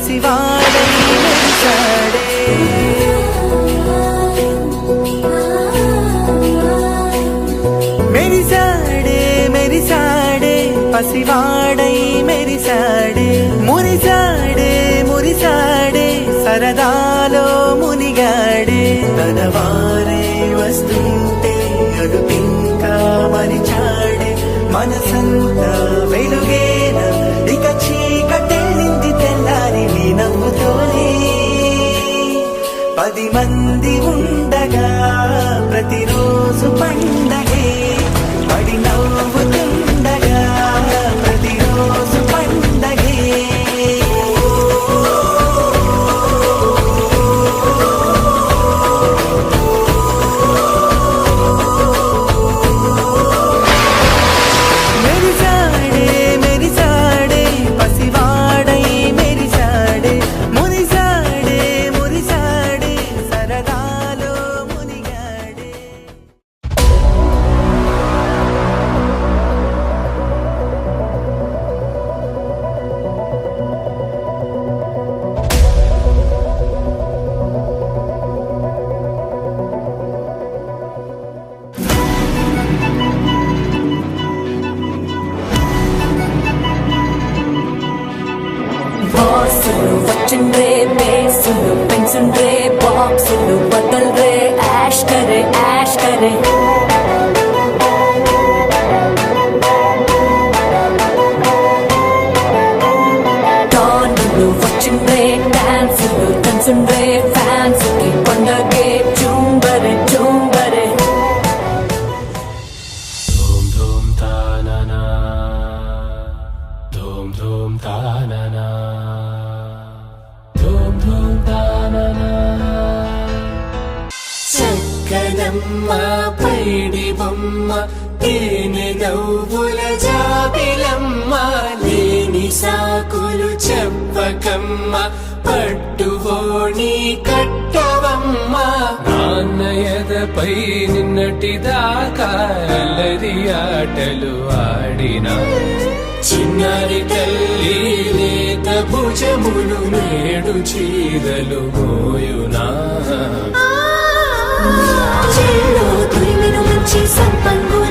పసివాడై మెరిసాడే మెరిసాడే మెరిసాడే పసివాడై మెరిసాడే మురిసాడే మురిసాడే సరదాలో మునిగాడే తన వారే వస్తుంటే అడుపింకా మరిచాడే మనసంతా వెలుగేన ఇక చీకటెళ్ళింది తెల్లారి నీ నవ్వుతోనే 10 మంది ఉండగా ప్రతిరోజు పండగే పడి నవ్వుతుండగా ప్రతిరోజు పండగే మెరిసాడే మెరిసాడే పసివాడై మెరిసాడే మురిసాడే మురిసాడే సరదాలో మునిగాడే బాసులు వచ్చిండ్రే బేసులు పెన్సుండ్రే బాక్సులు బద్దల్రే యాష్ కరే టానులు వచ్చిండ్రే డాన్సులు డాన్సుండ్రే ఫ్యాన్స్ కి పండగే జూంబరే Dum dum ta na na, dum dum ta na na, dum dum ta na na. చక్కదమ్మ పైడి బొమ్మ తేనె నవ్వుల జాబిలమ్మ లేని సాకులు చెప్పకమ్మ పట్టువోణి కట్టవమ్మ నాన్నయదపై నిన్నటిదాకా అల్లరి ఆటలు ఆడినా చిన్నారి తల్లి లేత భుజములు నేడు చీదలు మోయునా చెల్లో తురిమిను మంచి సంపంగుల